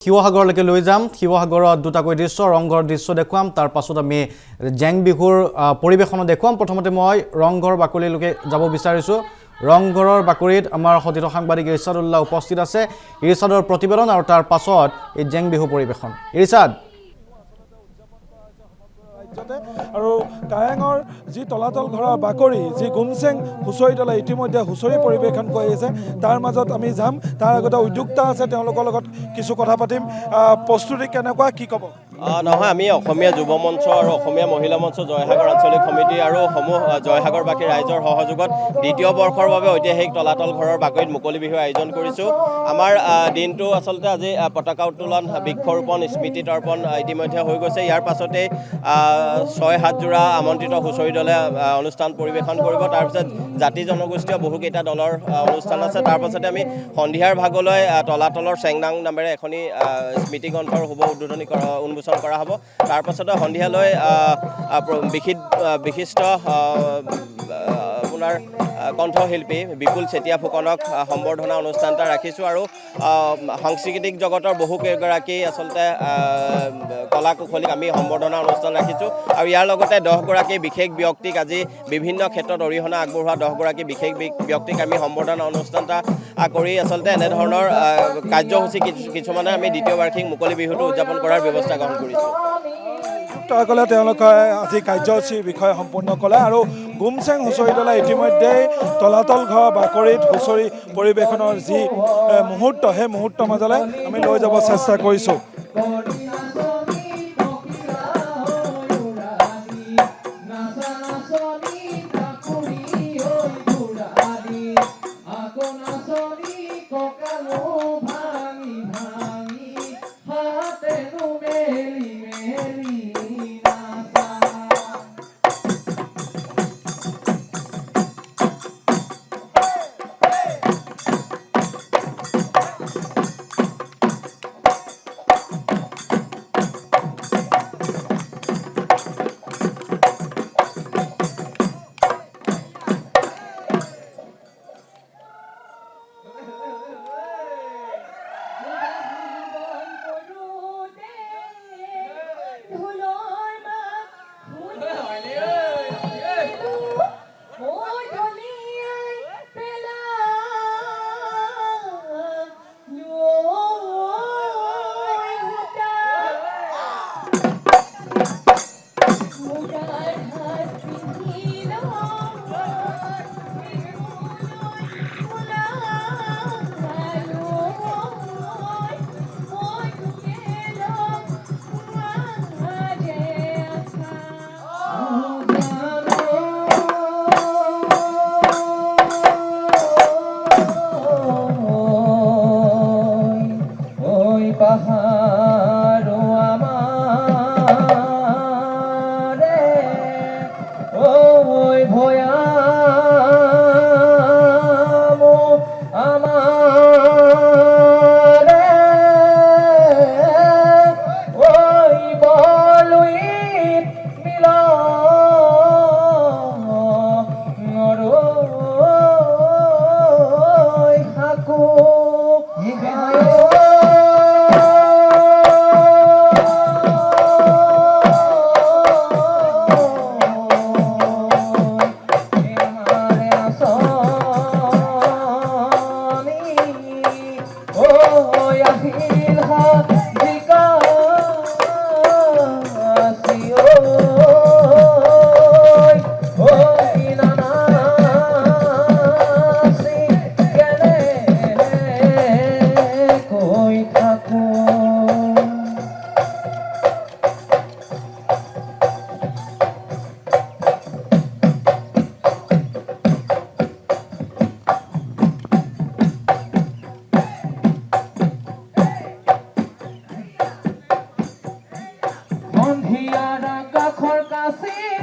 শিৱসাগৰলৈকে লৈ যাম শিৱসাগৰত দুটাকৈ দৃশ্য ৰংঘৰ দৃশ্য দেখুৱাম তাৰ পাছত আমি জেং বিহুৰ পৰিবেশন দেখুৱাম প্ৰথমতে মই ৰংঘৰ বাকৰিলৈকে যাব বিচাৰিছো ৰংঘৰৰ বাকৰিত আমাৰ সতীৰ্থ সাংবাদিক ইৰছাদুল্লাহ উপস্থিত আছে ইৰছাদৰ প্ৰতিবেদন আৰু তাৰ পাছত এই জেং বিহু পৰিবেশন ইৰছাদ আৰু কাৰেঙৰ যি তলাতল ঘৰৰ বাকৰি যি গুমচেং হুঁচৰি দলে ইতিমধ্যে হুঁচৰি পৰিৱেশন কৰি আছে তাৰ মাজত আমি যাম তাৰ আগতে উদ্যোক্তা আছে তেওঁলোকৰ লগত কিছু কথা পাতিম প্ৰস্তুতি কেনেকুৱা কি ক'ব নহয় আমি অসমীয়া যুৱ মঞ্চ আৰু অসমীয়া মহিলা মঞ্চ জয়সাগৰ আঞ্চলিক সমিতি আৰু সমূহ জয়সাগৰবাসী ৰাইজৰ সহযোগত দ্বিতীয় বৰ্ষৰ বাবে ঐতিহাসিক তলাতল ঘৰৰ বাকৰিত মুকলি বিহু আয়োজন কৰিছোঁ আমাৰ দিনটো আচলতে আজি পতাকা উত্তোলন বৃক্ষৰোপণ স্মৃতি তৰ্পণ ইতিমধ্যে হৈ গৈছে ইয়াৰ পাছতেই ৬-৭ যোৰা আমন্ত্ৰিত হুঁচৰি দলে অনুষ্ঠান পৰিৱেশন কৰিব তাৰপিছত জাতি জনগোষ্ঠীয় বহুকেইটা দলৰ অনুষ্ঠান আছে তাৰ পাছতে আমি সন্ধিয়াৰ ভাগলৈ তলাতলৰ চেংনাং নামেৰে এখনি স্মৃতি গ্ৰন্থৰ শুভ উদ্বোধনী উন্মোচন কৰা হ'ব তাৰ পাছতে সন্ধিয়ালৈ বিশিষ্ট আপোনাৰ কণ্ঠশিল্পী বিপুল চেতিয়া ফুকনক সম্বৰ্ধনা অনুষ্ঠান এটা ৰাখিছোঁ আৰু সাংস্কৃতিক জগতৰ বহুকেইগৰাকী আচলতে কলা কুশলীক আমি সম্বৰ্ধনা অনুষ্ঠান ৰাখিছোঁ আৰু ইয়াৰ লগতে 10গৰাকী বিশেষ ব্যক্তিক আজি বিভিন্ন ক্ষেত্ৰত অৰিহণা আগবঢ়োৱা 10গৰাকী বিশেষ ব্যক্তিক আমি সম্বৰ্ধনা অনুষ্ঠান এটা কৰি আচলতে এনেধৰণৰ কাৰ্যসূচী কিছুমানে আমি দ্বিতীয় বাৰ্ষিক মুকলি বিহুটো উদযাপন কৰাৰ ব্যৱস্থা গ্ৰহণ কৰিছোঁ উদ্যোক্তাসকলে তেওঁলোকে আজি কাৰ্যসূচীৰ বিষয়ে সম্পূৰ্ণ ক'লে আৰু গুমচেং হুঁচৰি দলে ইতিমধ্যেই তলাতল ঘৰ বাকৰিত হুঁচৰি পৰিৱেশনৰ যি মুহূৰ্ত সেই মুহূৰ্তৰ মাজলৈ আমি লৈ যাব চেষ্টা কৰিছোঁ Hiara ka khor ka si